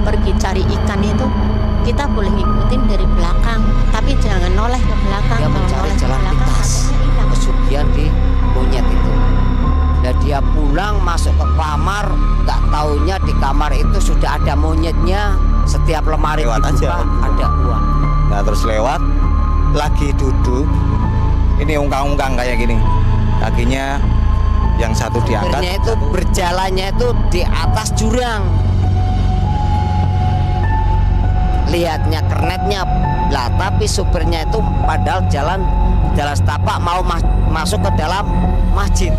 Pergi cari ikan itu kita boleh ngikutin dari belakang, tapi jangan noleh ke belakang. Dia Kalau mencari noleh ke jalan belakang, pintas, akhirnya hilang. kesugihan di monyet itu. Dan dia pulang masuk ke kamar, nggak taunya di kamar itu sudah ada monyetnya. Setiap lemari Lewat dibuka aja. ada uang. Nah terus lewat, lagi duduk, ini ungkang-ungkang kayak gini, kakinya yang satu diangkat, Supirnya itu satu berjalannya itu di atas jurang. Lihatnya kernetnya lah, tapi supirnya itu padahal jalan setapak mau masuk ke dalam masjid.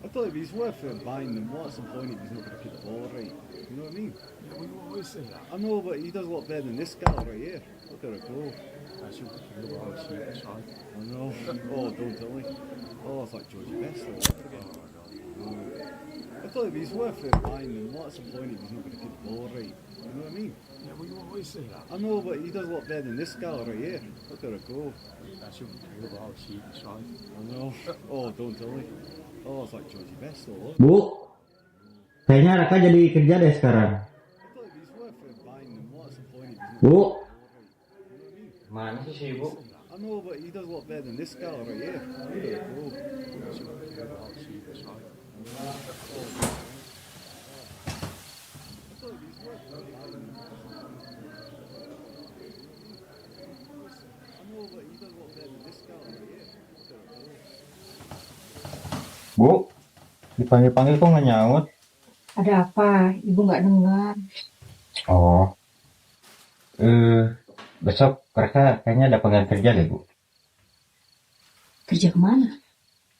I thought if he's worth buying them, what's the point if he's not going to keep the ball right? You know what I mean? Yeah, we always say that. I know, but he does a lot better than this gal right here. Look at her go. That's what we feel about it, that's right. I know. Oh, don't tell me. Oh, it's like Georgie Best all over again. I thought if he's worth buying them, what's the point if he's not going to keep the ball right? You know what I mean? Yeah, we always say that. I know, but he does a lot better than this gal right here. Look at her go. That's what we feel about it, that's right. I know. Oh, don't tell me. Oh, it's like Georgie Best all over. Bu, kayaknya Raka jadi kerja deh sekarang. I thought if he's worth buying them, what's the point if he's not Bu, going to keep the ball right? mana sih si Ibu? I know, but he does a lot better than this gal right here. Look at her go. That's what we feel about it, that's right. Bu, dipanggil-panggil kok nggak nyaut? Ada apa? Ibu nggak dengar. Oh, besok Raka kayaknya ada panggilan kerja deh Bu, Kerja kemana?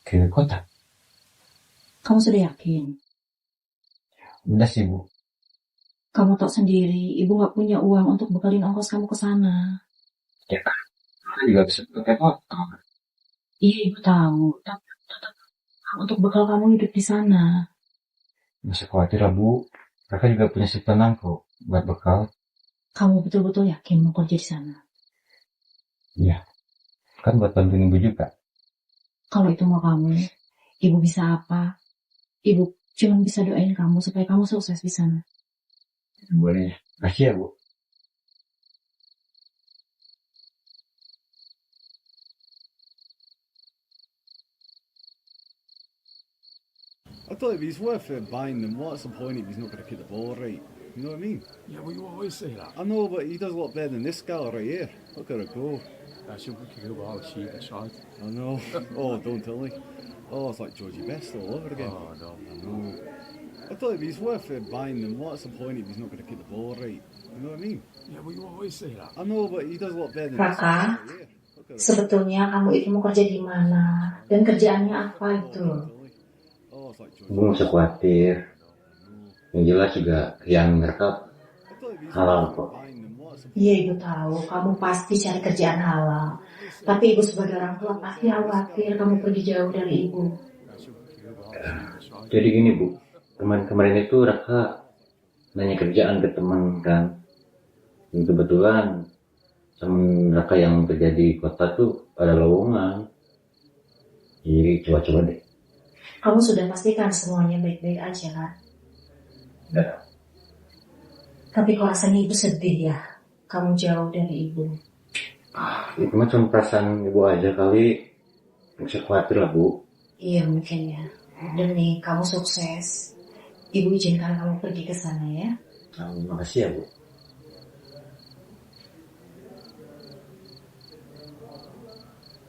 ke kota. Kamu sudah yakin? Udah sih Bu. Kamu tahu sendiri, ibu nggak punya uang untuk bekalin ongkos kamu ke sana. Ya kan, Raka juga bisa pakai motor. Iya, ibu tahu. Tapi tetap untuk bekal kamu hidup di sana. Masih khawatir lah Bu, Raka juga punya simpenan kok buat bekal. Kamu betul-betul yakin mau kerja di sana? Iya, kan buat bantuin Ibu juga. Kalau itu mau kamu, ibu bisa apa? Ibu cuma bisa doain kamu supaya kamu sukses di sana. Boleh, kasih ya Bu. I thought if he's worth buying them, what's the point if he's not going to kick the ball right? You know what I mean? Yeah, well, you always say that. I know, but he does a lot better than this guy right here. Look at her go. I should be kicking about sheep aside. I know. Oh, don't tell me. Oh, it's like Georgie Best all over again. Oh, no. I know. I thought if he's worth buying them, what's the point if he's not going to kick the ball right? You know what I mean? Yeah, well, you always say that. I know, but he does a lot better than this Raka, guy right here. Look at her. sebetulnya kamu itu mau kerja di mana dan kerjaannya apa itu? Oh, it's like Ibu Georgie nggak usah khawatir. Yang jelas juga yang mereka I thought if he's halal worth kok. buying them, what's the Iya, ibu tahu kamu pasti cari kerjaan halal. Tapi ibu sebagai orang tua pasti khawatir kamu pergi jauh dari ibu. I should be kicking about sheep aside. Jadi gini Bu, kemarin itu Raka nanya kerjaan ke teman kan. Dan kebetulan temen Raka yang kerja di kota tuh ada lowongan. Jadi coba-coba deh. Kamu sudah pastikan semuanya baik-baik aja kan? Ya. Tapi kok rasanya ibu sedih ya, kamu jauh dari ibu. Itu mah cuma perasaan ibu aja kali. Nggak usah khawatir lah Bu. Iya mungkin ya. Demi kamu sukses, ibu izinkan kamu pergi ke sana ya. Makasih ya Bu.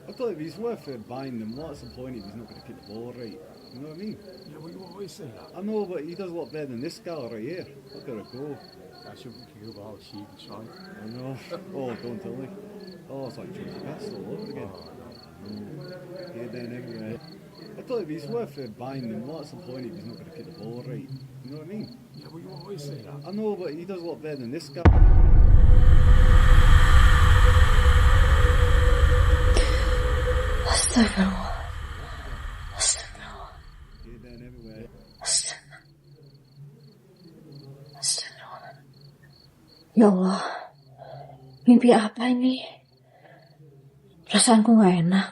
I thought if he's worth buying them, what's the point if he's not going to kick the ball right? You know what I mean? Yeah, well, you always say that. I know, but he does a lot better than this guy right here. Look at her go. I should be kicking about sheep aside. I know. Oh, don't tell me. Oh, it's like Georgie Best all over again. Oh, no. Here, then, everywhere. I thought if he's worth buying them, what's the point if he's not going to kick the ball right? You know what I mean? Yeah, well, you always say that. I know, but he does a lot better than this guy. Astagfirullah. Here, then, everywhere. Astagfirullah. Ya Allah, mimpi apa ini? Perasaanku gak enak.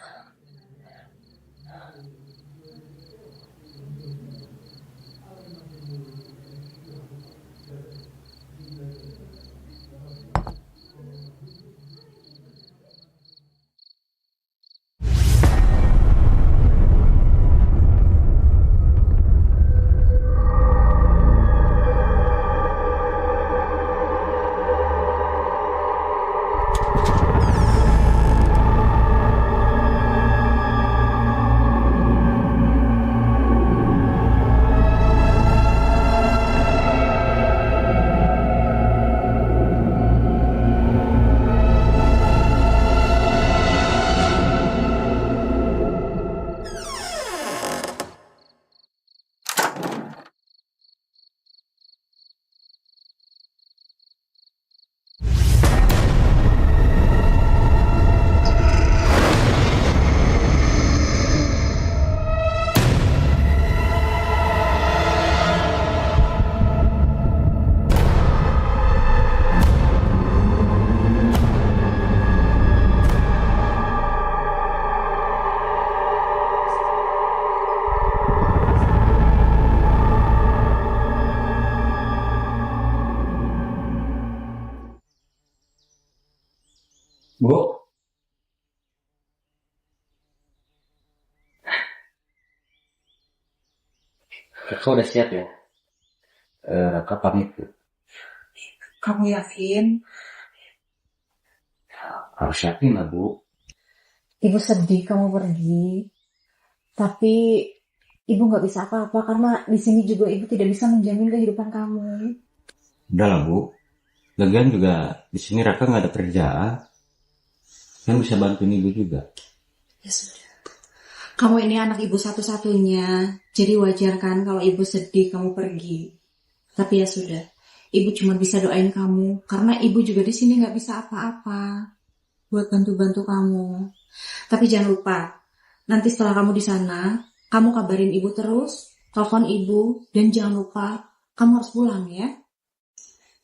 Bu. Kakak udah siap ya? Raka pamit Bu. Kamu yakin? Harus yakin lah Bu. Ibu sedih kamu pergi. Tapi ibu gak bisa apa-apa karena di sini juga ibu tidak bisa menjamin kehidupan kamu. Udah lah Bu. Lagian juga di sini Raka nggak ada kerjaan. Kan bisa bantuin ibu juga. Ya sudah. Kamu ini anak ibu satu-satunya. Jadi wajar kan kalau ibu sedih kamu pergi. Tapi ya sudah. Ibu cuma bisa doain kamu. Karena ibu juga di sini gak bisa apa-apa. Buat bantu-bantu kamu. Tapi jangan lupa. Nanti setelah kamu di sana. Kamu kabarin ibu terus. Telepon ibu. Dan jangan lupa. Kamu harus pulang ya.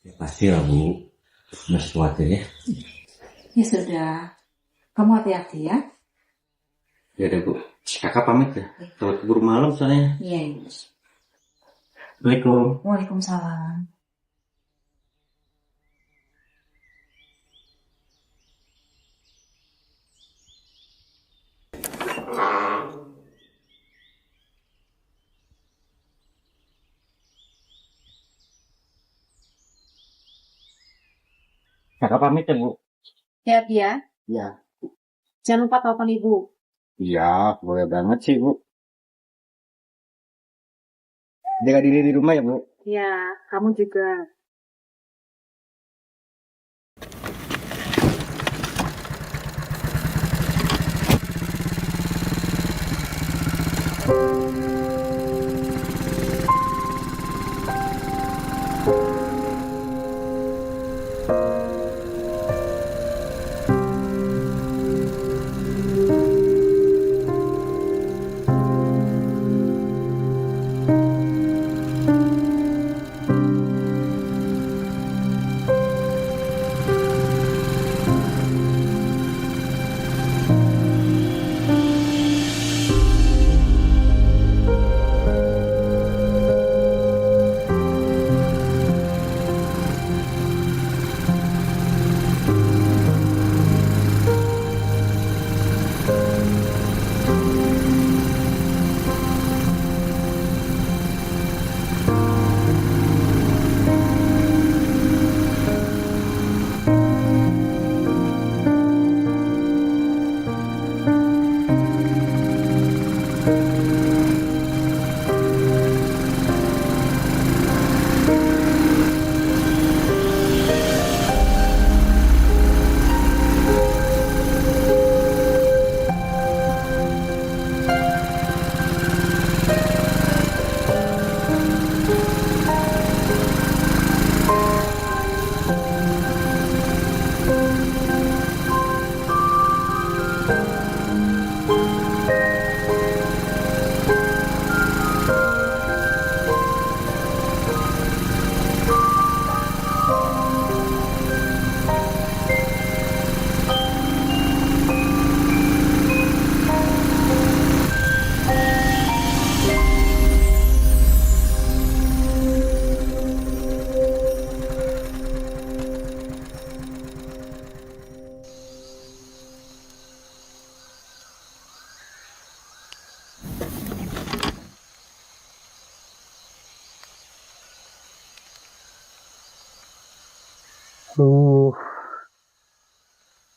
Ya pasti lah Bu. Nggak usah khawatir ya. Ya sudah. Kamu hati-hati ya. Ya udah Bu. Kakak pamit ya. Kalau keburu malam soalnya. Iya. Assalamualaikum. Waalaikumsalam. Kakak pamit ya, Bu. Ya, Bia. Ya. Jangan lupa telepon ibu. Iya, boleh banget sih, Bu. Jaga diri di rumah ya, Bu. Ya, kamu juga.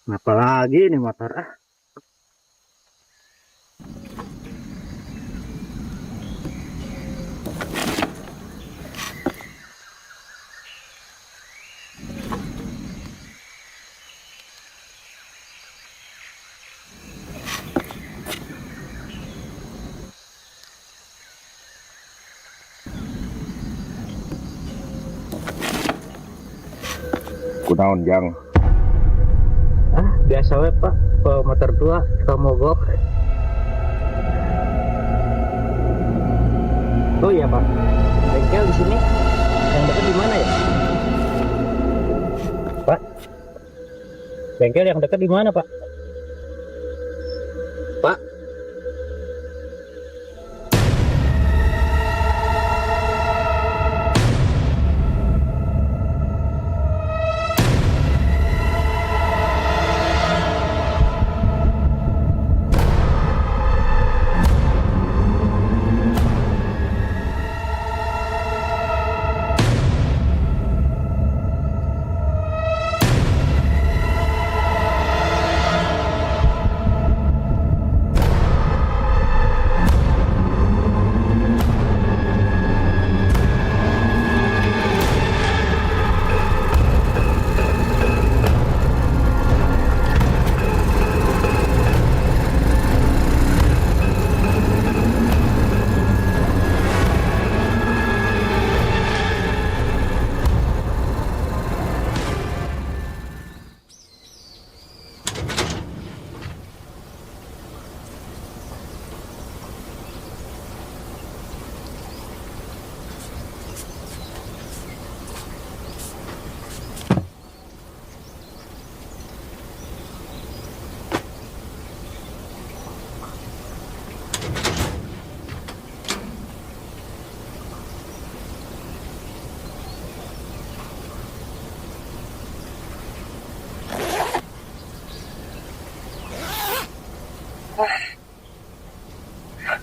Kenapa lagi nih motor? Kunaon jang? Biasa we, Pak. Kalau motor tua suka mogok. Oh iya, Pak. Bengkel di sini yang dekat di mana ya? Pak. Bengkel yang dekat di mana, Pak? Pak.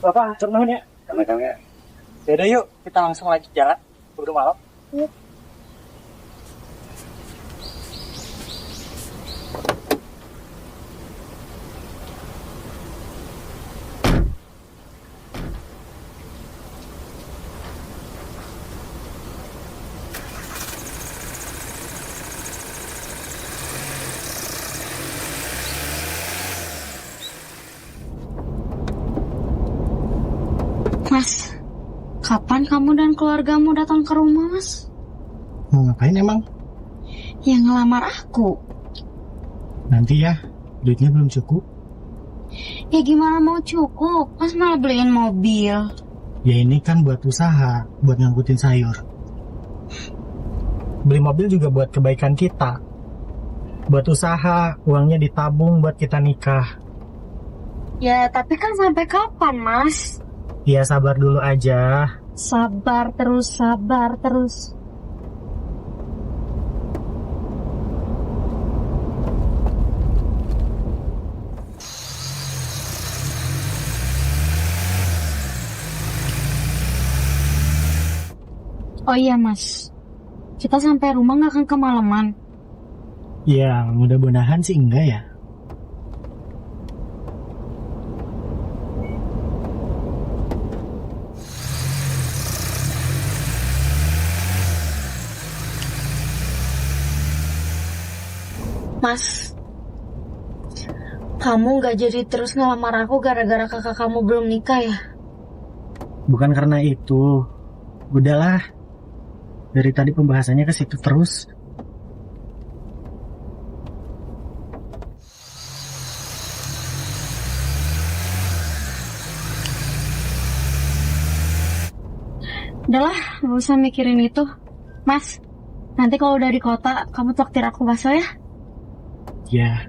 Bapak, tenang ya. Tenang ya. Yaudah yuk, kita langsung lanjut jalan. Udah malam. Mas, kapan kamu dan keluargamu datang ke rumah, Mas? Mau ngapain emang? Yang ngelamar aku. Nanti ya, duitnya belum cukup. Ya gimana mau cukup? Mas malah beliin mobil. Ya ini kan buat usaha, buat ngangkutin sayur. Beli mobil juga buat kebaikan kita. Buat usaha, uangnya ditabung buat kita nikah. Ya tapi kan sampai kapan, Mas? Ya sabar dulu aja. Sabar terus, sabar terus. Oh iya, Mas. Kita sampai rumah nggak akan kemalaman. Ya mudah-mudahan sih enggak ya. Mas, kamu nggak jadi terus ngelamar aku gara-gara kakak kamu belum nikah ya? Bukan karena itu. Udahlah. Dari tadi pembahasannya ke situ terus. Udahlah, nggak usah mikirin itu. Mas, nanti kalau udah di kota, kamu traktir aku bakso ya? Ya.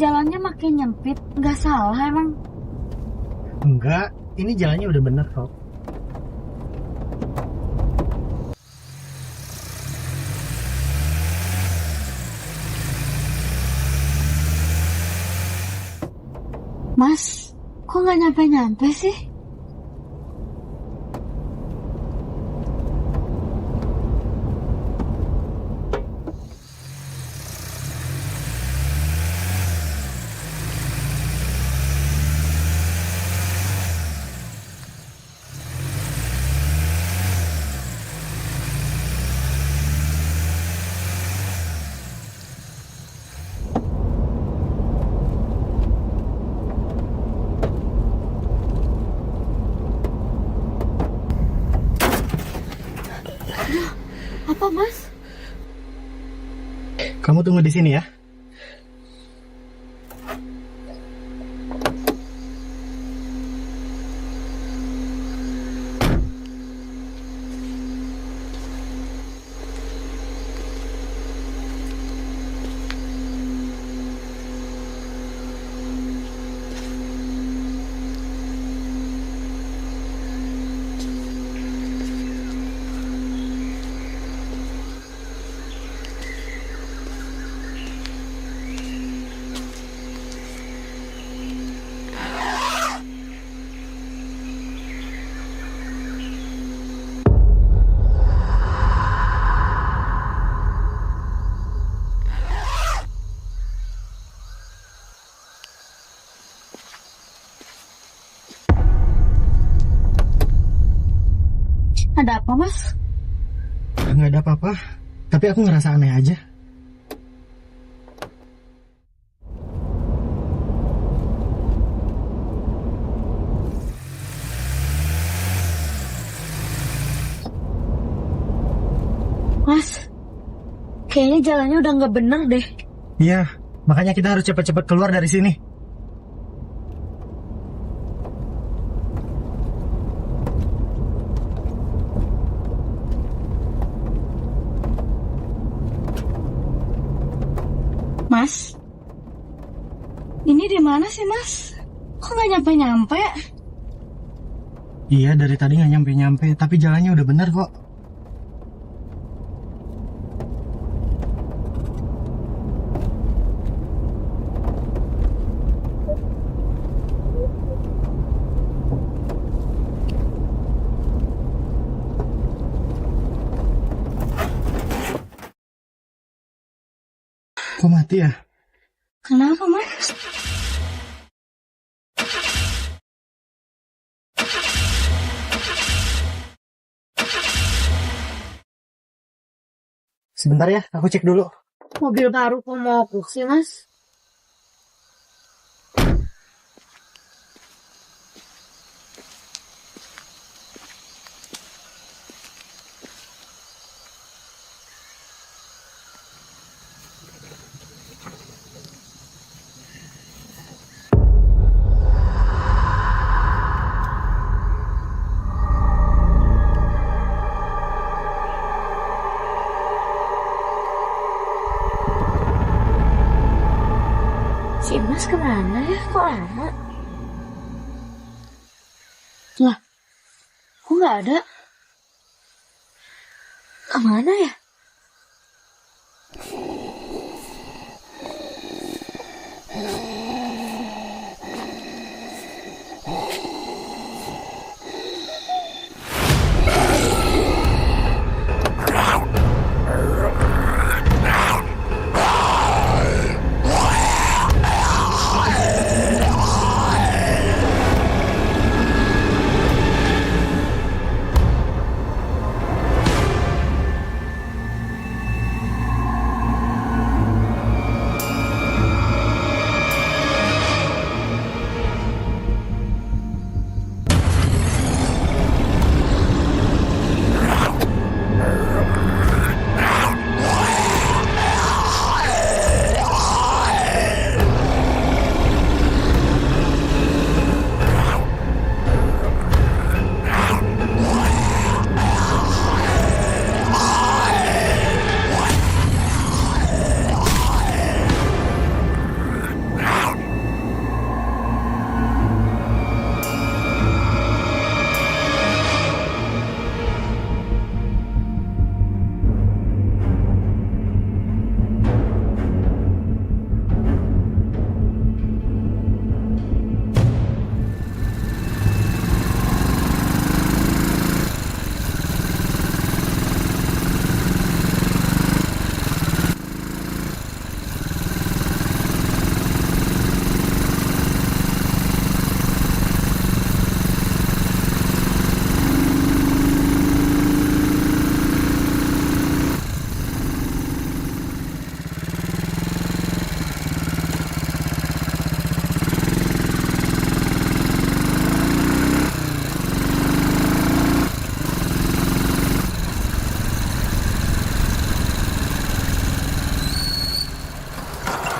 Jalannya makin nyempit, nggak salah emang? Enggak, ini jalannya udah bener kok. Mas, kok nggak nyampe-nyampe sih? Apa, Mas? Kamu tunggu di sini ya. Ada apa, Mas? Nggak ada apa-apa, tapi aku ngerasa aneh aja. Mas, kayaknya jalannya udah nggak bener deh. Iya, makanya kita harus cepat-cepat keluar dari sini. Mas, ini di mana sih, Mas? Kok nggak nyampe-nyampe? Iya, dari tadi nggak nyampe-nyampe, tapi jalannya udah bener kok. Kok mati ya? Kenapa, Mas? Sebentar ya, aku cek dulu. Mobil baru kok mogok sih, Mas? Si Mas kemana ya? Kok lama? Lah, kok nggak ada? Kemana ya?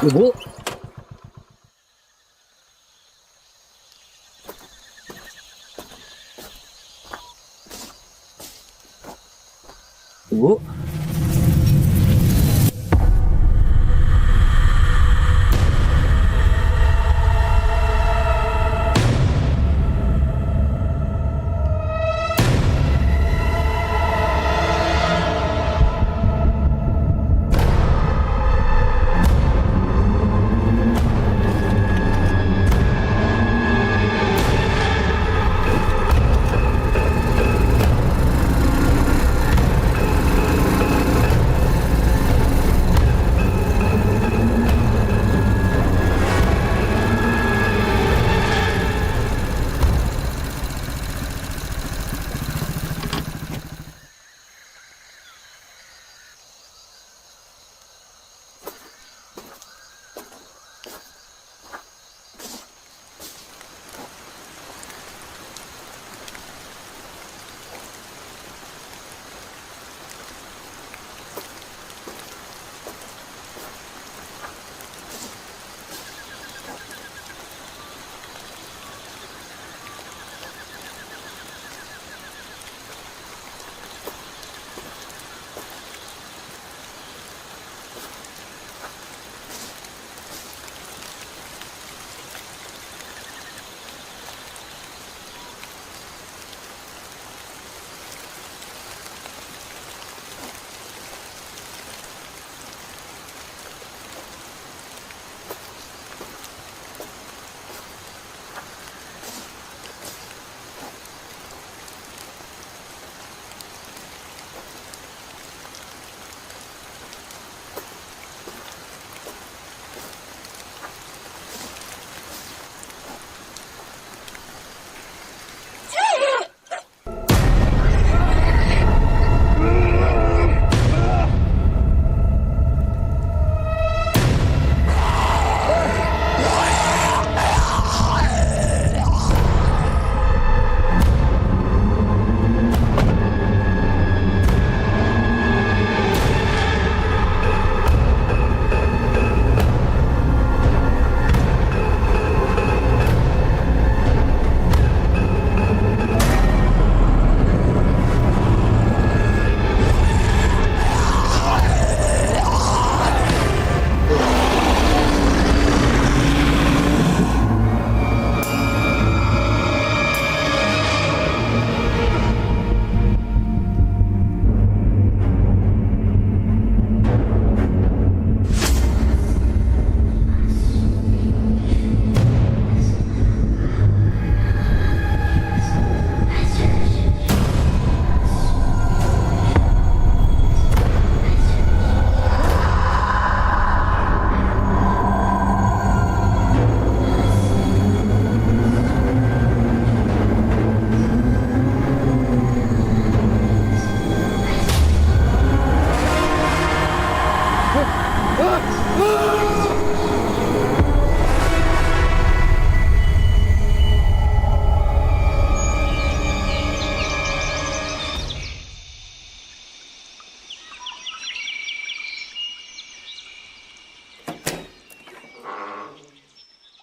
Ibu. Ibu.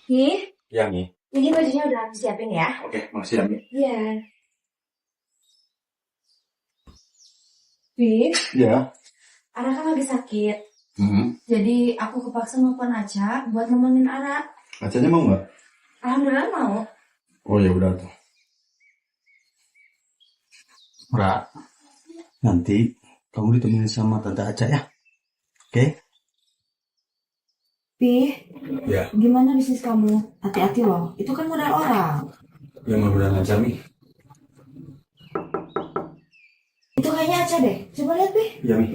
Nih, Ya, Mi. ini bajunya udah aku siapin ya. Oke, makasih ya, Mi. Iya. Pi, Ya. Ara kan lagi sakit. Hmm. Jadi aku kepaksa nelfon Aca buat nemenin Ara. Acanya mau nggak? Alhamdulillah mau. Oh ya udah tuh. Ra, nanti kamu ditemenin sama Tante Aca ya. Oke? Pi, Ya. gimana bisnis kamu? Hati-hati loh, itu kan modal orang. Ya mudah-mudahan aja, Mi. Itu kayaknya Aca deh. Coba lihat, Pi. Ya, Mi.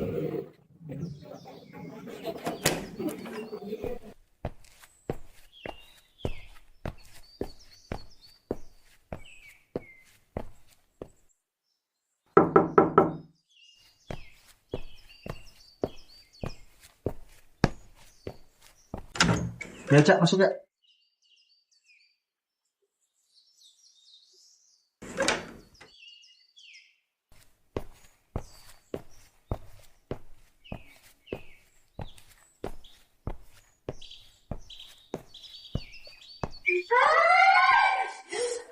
Ya, Cak, masuk ya.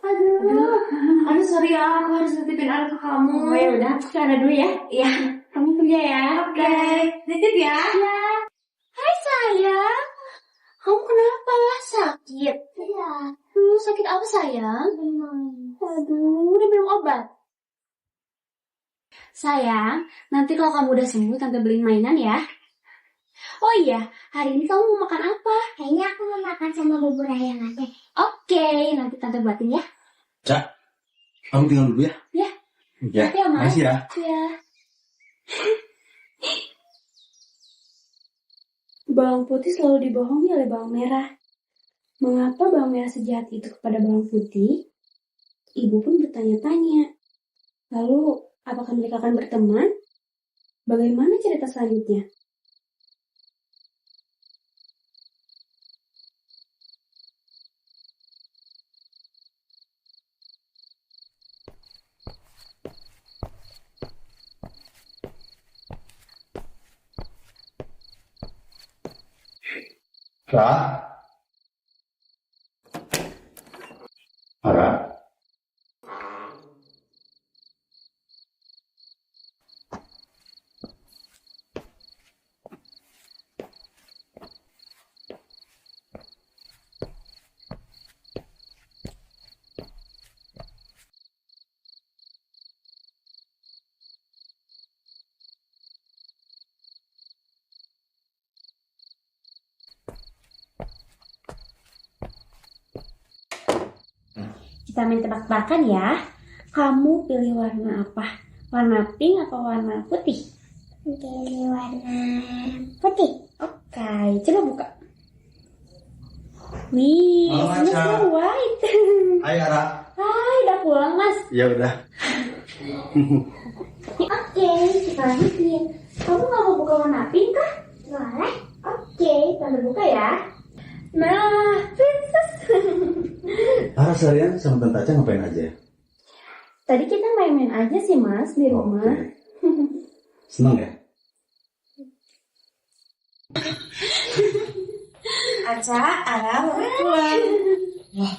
Aduh sorry ya, aku harus nitipin Ara ke kamu. Oh ya udah, aku ke Ara dulu ya. Iya. Kamu kerja ya. Oke, nitip ya. Ya. Hai sayang. Kamu kenapa? Sakit? Iya. Sakit apa sayang? Aduh, udah minum obat. Sayang, nanti kalau kamu udah sembuh, Tante beliin mainan ya. Oh iya, hari ini kamu mau makan apa? Kayaknya aku mau makan sama bubur ayam aja. Oke, nanti Tante buatin ya. Cak, kamu tinggal dulu ya. Ya. Ya. Nanti ya, Mas. Makasih ya. Ya. Bawang putih selalu dibohongi oleh bawang merah. Mengapa bawang merah sejahat itu kepada bawang putih? Ibu pun bertanya-tanya. Lalu, apakah mereka akan berteman? Bagaimana cerita selanjutnya? Ra. Ara. Kita main tebak-tebakan ya. Kamu pilih warna apa? Warna pink atau warna putih? Pilih warna putih. Oke, coba buka. Wih, Halo, ini Aca. Snow White. Hai Ara. Hai, udah pulang mas. Ya udah. Oke, kita lanjutin. Kamu nggak mau buka warna pink kah? Boleh. Oke, Tante buka ya. Nah, princess. Ara seharian sama Tante Aca ngapain aja? Tadi kita main-main aja sih mas di rumah. Seneng ya? Aca, Ara mau pulang. Wah,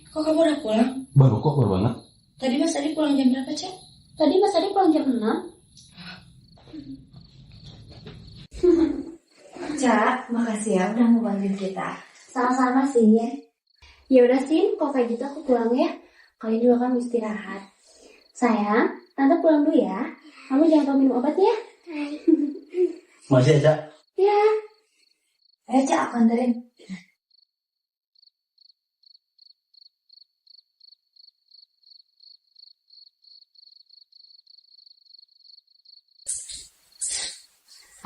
kok kamu udah pulang? Baru banget. Tadi Mas Adi pulang jam berapa, Cak? Tadi mas Adi pulang jam 6. Cak, makasih ya udah mau bantuin kita. Sama-sama sih ya. Ya udah sih, kalau kayak gitu aku pulang ya. Kalian juga kan istirahat. Sayang, Tante pulang dulu ya. Kamu jangan lupa minum obat ya. Masih aja. Ya. Ayo Cak, aku anterin.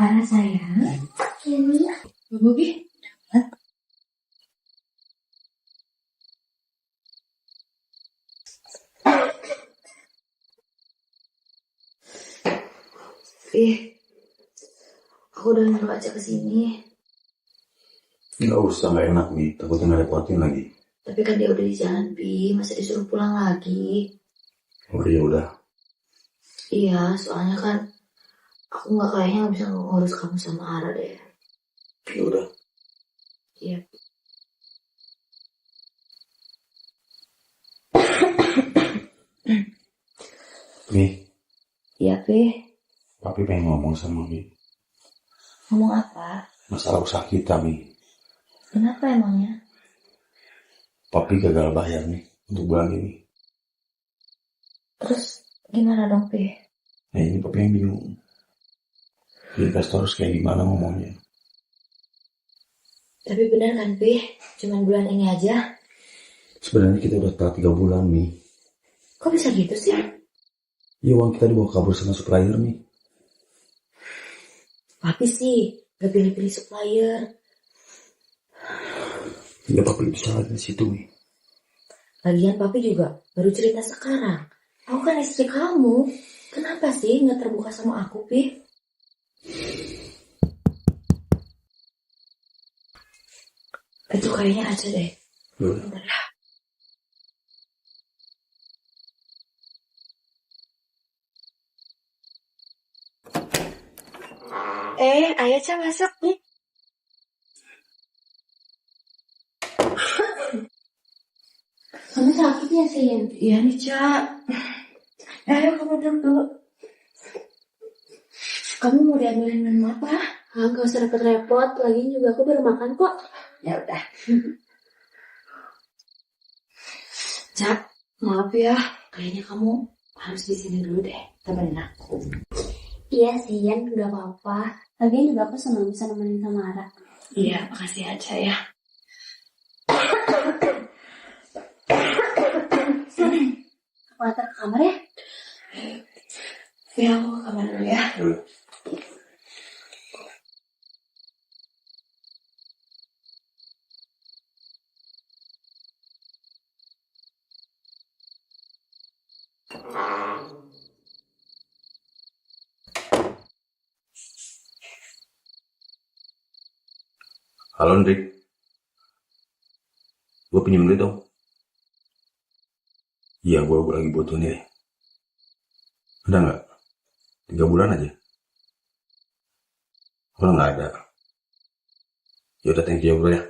Ara sayang. Ini. Bobi. Aku udah nyuruh aja kesini. Nggak usah, nggak enak nih. Takutnya ngerepotin lagi. Tapi kan dia udah di jalan, Pi. Masa disuruh pulang lagi? Oh iya udah. Iya, soalnya kan aku nggak kayaknya nggak bisa ngurus kamu sama Ara deh. Ya udah. Iya. Mi, Iya, Pi. papi pengen ngomong sama Mi. Ngomong apa? Masalah usaha kita, Mi. Kenapa emangnya? Papi gagal bayar nih untuk bulan ini. Terus gimana dong, Pi? Nah ini papi yang bingung. Investor harus kayak gimana ngomongnya. Tapi benar kan, Pi? Cuman bulan ini aja. Sebenarnya kita udah telat 3 bulan, Mi. Kok bisa gitu sih? Ya uang kita dibawa kabur sama supplier, Mi. Papi sih gak pilih-pilih supplier. Ya papi bisa lagi di situ, Mi. Lagian papi juga baru cerita sekarang. Aku kan istri kamu. Kenapa sih gak terbuka sama aku, Pi? Itu kayaknya aja deh. Bentar ya. Ayo Ca masuk nih. Kamu sakit ya, Sin? Iya nih, Ca. Ayo kamu duduk dulu. Kamu mau diambilin minum apa? Gak usah repot-repot, lagi juga aku baru makan kok. Ya udah. Ca, maaf ya. Kayaknya kamu harus di sini dulu deh. Temenin aku. Iya, Sin, gak apa-apa. Lagian juga aku senang bisa nemenin sama Ara. Iya, makasih ya, Ca ya. Aku antar ke kamar ya. Ya, aku ke kamar dulu ya. Halo, Ndrik. Gue pinjem duit dong. Iya, gue lagi butuh nih. Ada nggak? 3 bulan aja. Kalau nggak ada. Yaudah, thank you bro ya.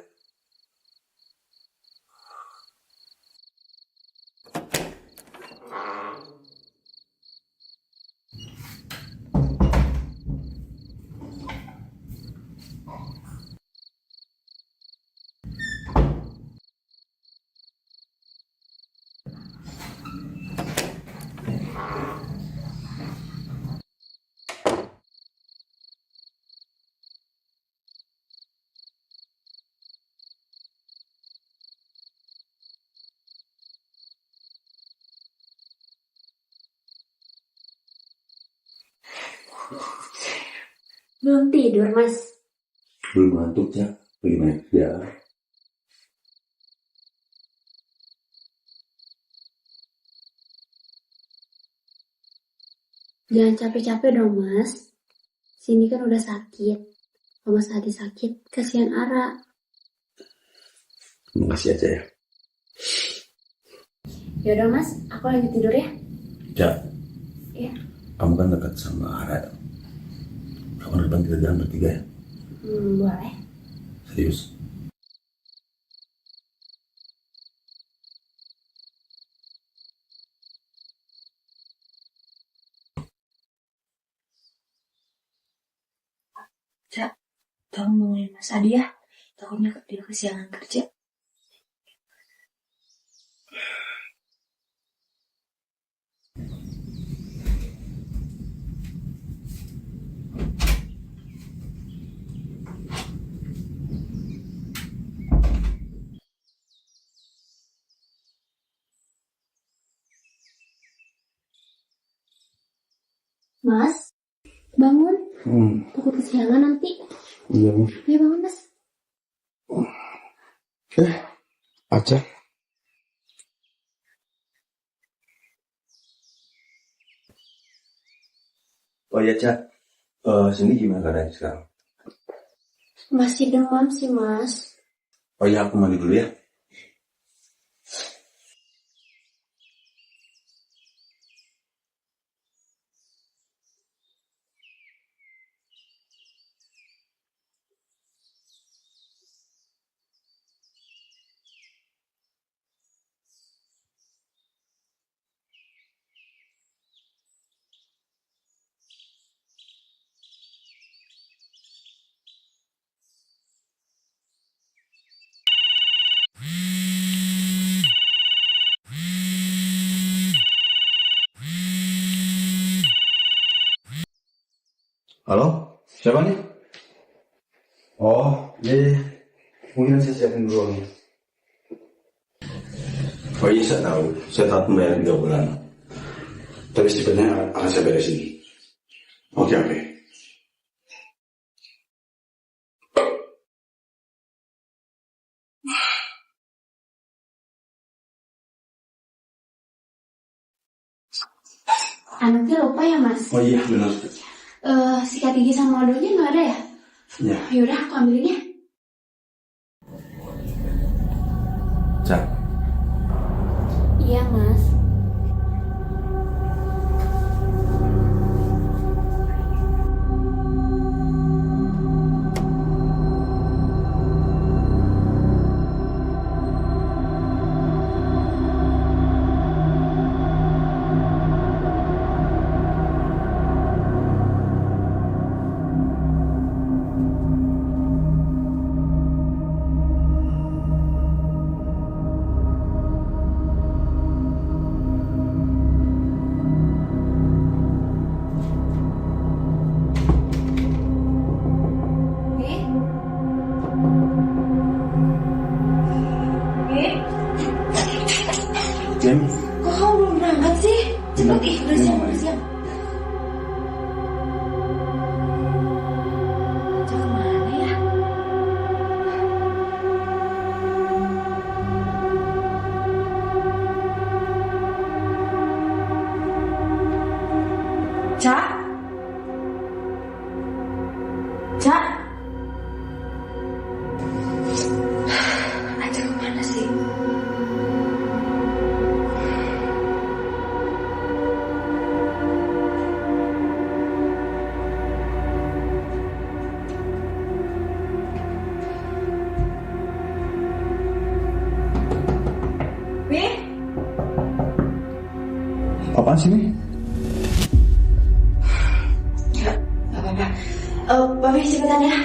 Belum tidur, Mas. Belum ngantuk ya. Bagaimana kerja? Jangan capek-capek dong, Mas. Sini kan udah sakit. Kalau Mas lagi sakit, kasihan Ara. Makasih aja ya. Yaudah, Mas. Aku lanjut tidur ya. Ja, Iya. kamu kan dekat sama Ara. Kapan depan kita jalan bertiga ya? Boleh. Serius? Ca, tolong bangunin Mas Adi ya. Takutnya dia kesiangan kerja. Mas, bangun. Hmm, Takut kesiangan nanti. iya. Ayo bangun, Mas. Aja. Oh iya, Cak. Sini gimana keadaan sekarang? Masih demam sih, Mas. Oh iya, aku mandi dulu ya. Halo? Siapa nih? Oh, iya. Mungkin saya siapin dulu nih. Oh iya, saya tahu. Saya tahu pembayaran 3 bulan. Tapi sebenarnya akan saya beresin. Oke. Anaknya lupa ya mas? Oh iya, benar. Sikat gigi sama odonya nggak ada ya? Ya. Yaudah aku ambilin ya. Cak, Iya mas. Jam. Kok kamu belum berangkat sih? Cepet ih, udah siap, udah siap. Cak kemana ya? Cak? Cak? Aja kemana sih? Apaan sih nih? Gak apa-apa. Bapak cepetan ya.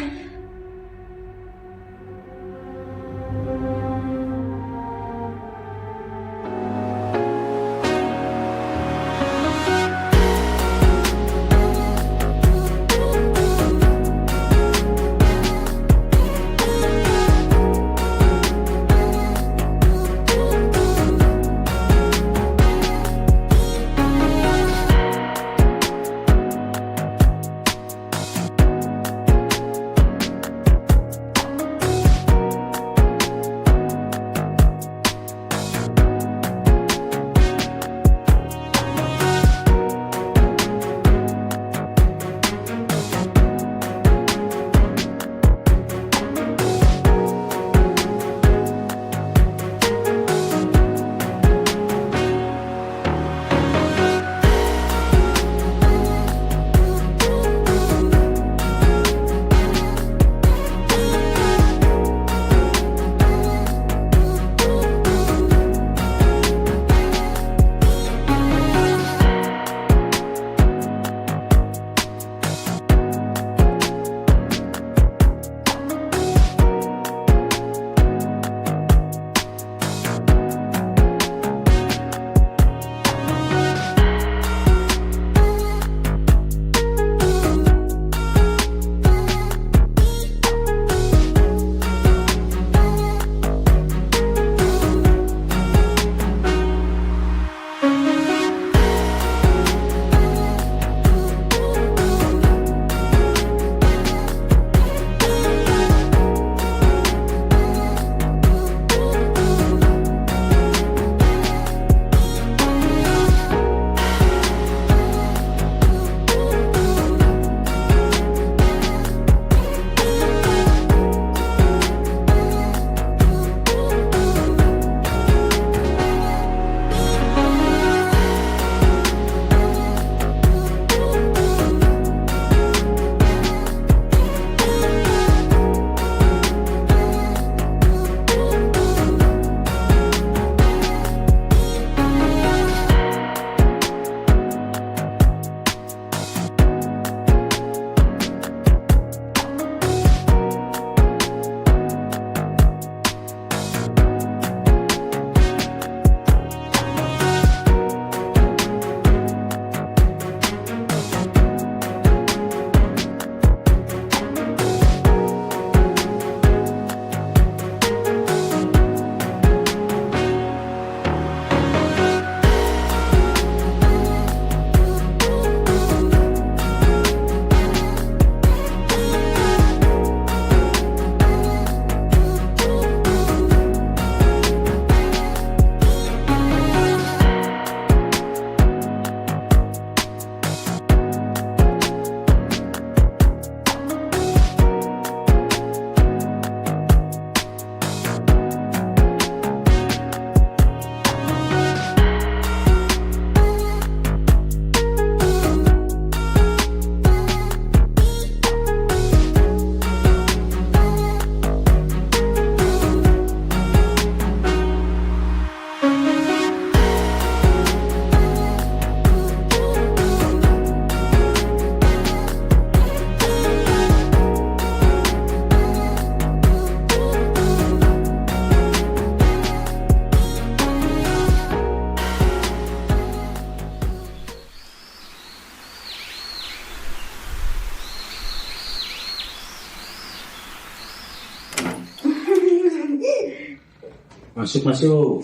Masuk.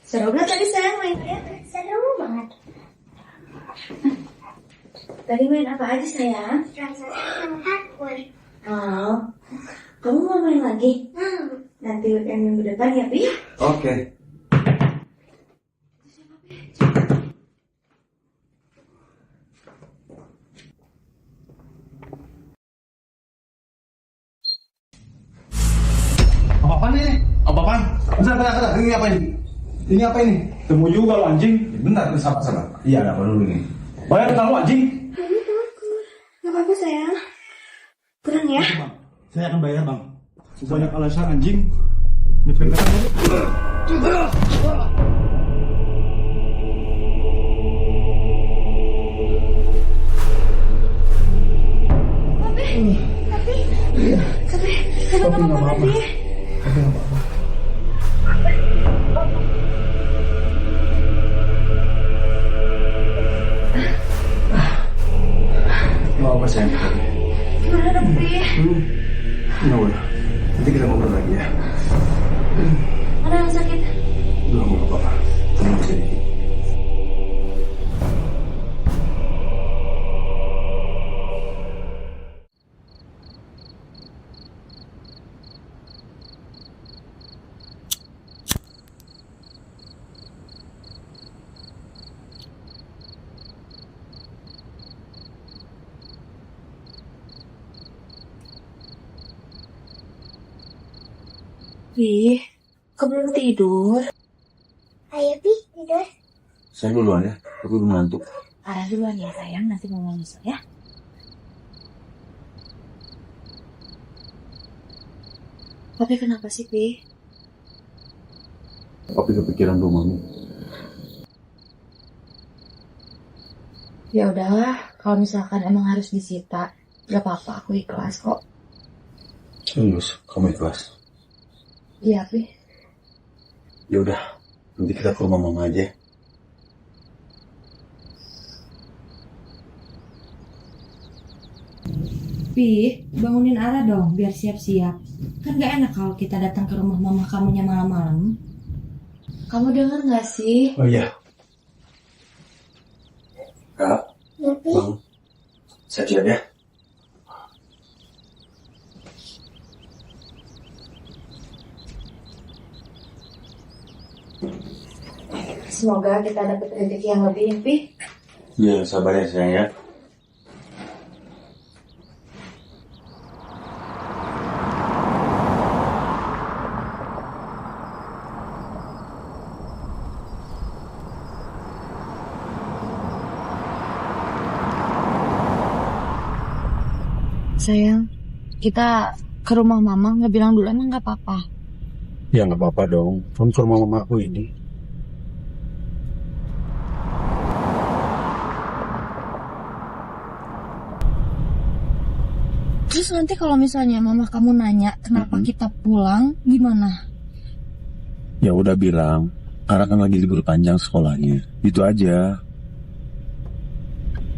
Seru gak tadi sayang mainnya? Seru banget. Tadi main apa aja sayang? Raksasa hardcore. Oh, kamu mau main lagi? Nanti weekend minggu depan ya, Pi? Oke. Apa nih? Apa-apaan? Bentar. Ini apa ini? Ini apa ini? Temu juga lo anjing. Bentar, sabar. Iya, ada apa dulu nih? Bayar kamu anjing. Kamu takut. Gak apa-apa sayang. Kurang ya? Bang, saya akan bayar bang. Banyak alasan anjing. Nyepengkan dulu. Tapi nggak apa-apa. Mau apa sayang? Gimana dong, Pi? Nggak udah. Nanti kita ngobrol lagi ya. Ada yang sakit? Udah nggak apa-apa. Tenang sedikit. Pi, kok belum tidur? Ayo, Pi, tidur. Saya duluan ya, aku belum ngantuk. Ara duluan ya sayang, nanti mau nyusul ya. Tapi kenapa sih, Pi? Tapi kepikiran tuh mami. Ya udahlah, kalau misalkan emang harus disita, gak apa-apa, aku ikhlas kok. Serius, kamu ikhlas? Iya, Pi. Ya udah, nanti kita ke rumah mama aja. Pi, bangunin Ara dong, biar siap-siap. Kan gak enak kalau kita datang ke rumah mama kamunya malam-malam. Kamu denger gak sih? Oh iya. Kak, Ya, Pi. Bang, siap-siap ya. Semoga kita dapat rezeki yang lebih ya, Pi. Iya, sabar ya sayang ya. Sayang, kita ke rumah mama nggak bilang dulu emang nggak apa-apa. Ya nggak apa-apa dong, kamu ke rumah mama aku ini. Terus nanti kalau misalnya mama kamu nanya kenapa kita pulang, gimana? Ya udah bilang, Ara kan lagi libur panjang sekolahnya, itu aja.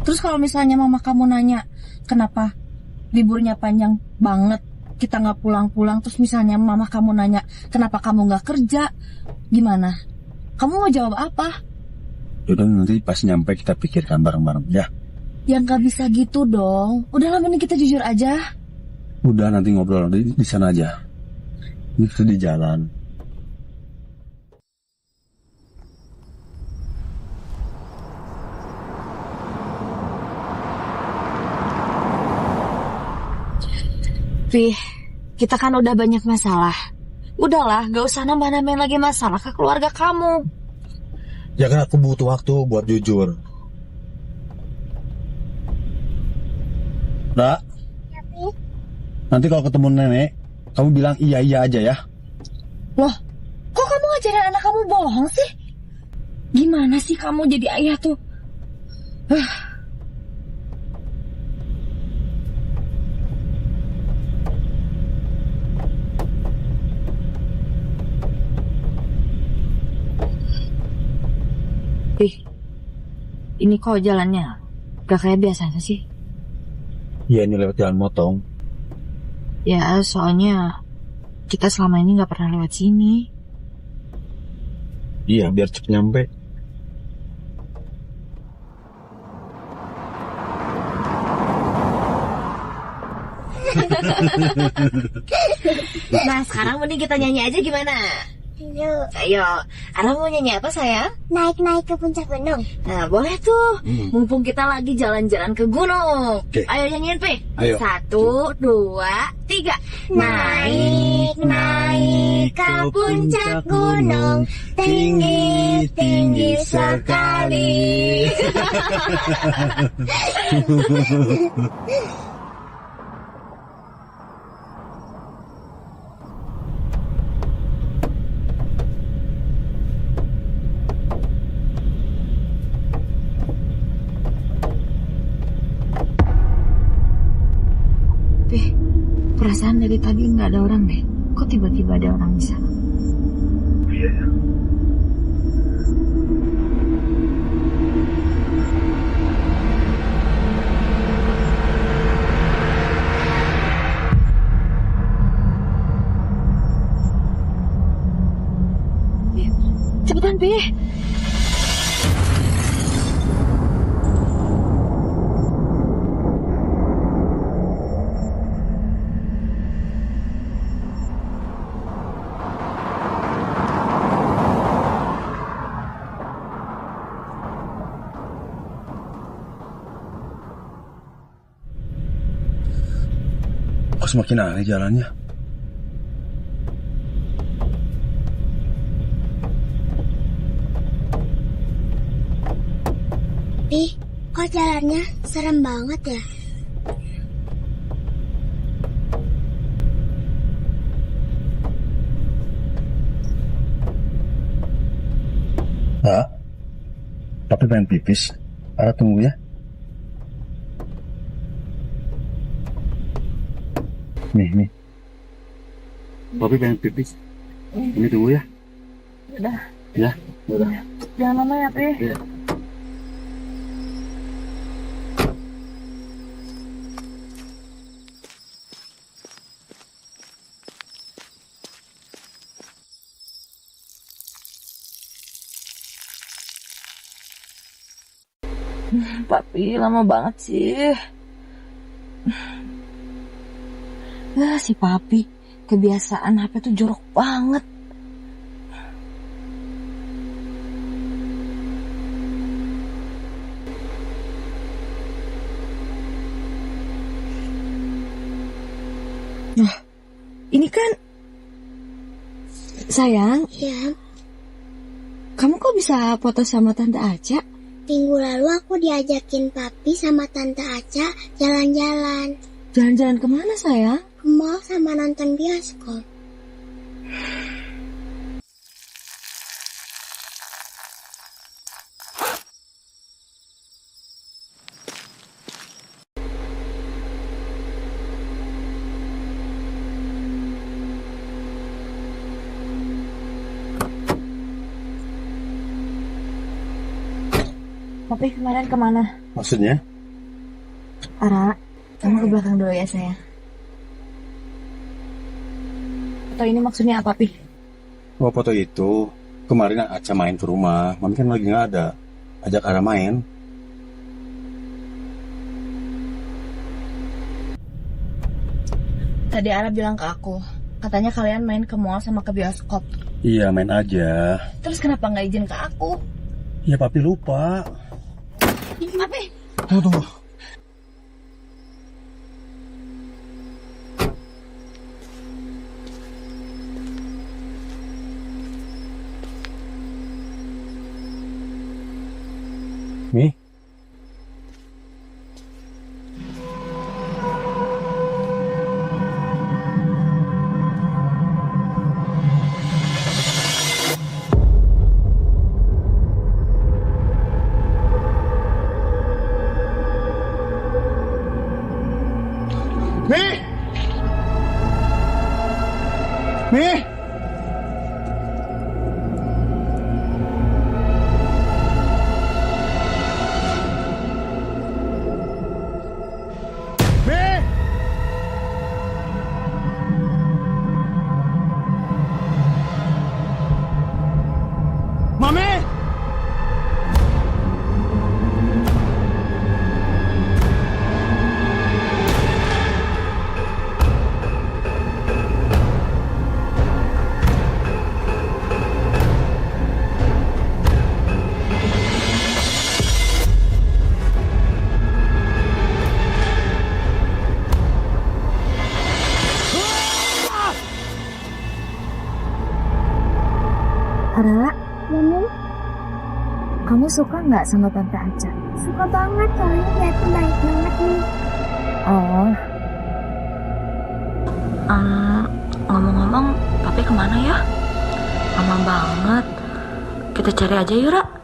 Terus kalau misalnya mama kamu nanya kenapa liburnya panjang banget, kita nggak pulang-pulang, terus misalnya mama kamu nanya kenapa kamu nggak kerja, gimana? Kamu mau jawab apa? Yaudah nanti pas nyampe kita pikirkan bareng-bareng ya. Ya nggak bisa gitu dong. Udahlah, mending kita jujur aja. Udah nanti ngobrol di sana aja. Ini kita di jalan. Pi, kita kan udah banyak masalah. Udahlah, gak usah nambah-nambahin lagi masalah ke keluarga kamu. Ya kan aku butuh waktu buat jujur. Ra, Ya, Pi. nanti kalau ketemu nenek, kamu bilang iya aja ya. Loh, kok kamu ngajarin anak kamu bohong sih? Gimana sih kamu jadi ayah tuh? Ih, ini kok jalannya gak kayak biasanya sih? Ya ini lewat jalan motong. Ya, soalnya kita selama ini gak pernah lewat sini. Iya, biar cepet nyampe. Nah, sekarang mending kita nyanyi aja gimana? Ayo, Ara mau nyanyi apa sayang? Naik-naik ke puncak gunung. Nah, boleh tuh. Mumpung kita lagi jalan-jalan ke gunung. Oke. Ayo nyanyiin, Pi. Ayo. 1, 2, 3. Naik ke puncak gunung, tinggi-tinggi sekali. Perasaan dari tadi nggak ada orang deh. Kok tiba-tiba ada orang di sana? Cepetan, Pi. Kok semakin aneh jalannya? Ih, kok jalannya serem banget ya? Papi pengen pipis. Ara tunggu ya. Nih. Papi pengen pipis. Ini tunggu ya. Udah. Ya, udah. Jangan lama ya, Pi. Iya. Papi, lama banget sih. Si Papi, kebiasaan HP tuh jorok banget. Nah, ini kan sayang. Ya, Kamu kok bisa foto sama Tante Aca? minggu lalu aku diajakin papi sama tante Aca jalan-jalan. Jalan-jalan kemana sayang? Ke mall sama nonton bioskop. Papi kemarin kemana? Maksudnya? Ara, kamu ke belakang dulu ya sayang. Foto ini maksudnya apa, Pi? Oh, foto itu kemarin Aca main ke rumah. Mami kan lagi nggak ada. Ajak Ara main. Tadi Ara bilang ke aku, katanya kalian main ke mall sama ke bioskop. Iya, main aja. Terus kenapa nggak izin ke aku? Ya, papi lupa. Papi! Tunggu. Mi? Mi? Ra, Ya, Mim? kamu suka nggak sama Tante Aca? Suka banget, soalnya dia tuh baik banget nih. Oh. Ngomong-ngomong, papi kemana ya? Lama banget. Kita cari aja yuk, Ra.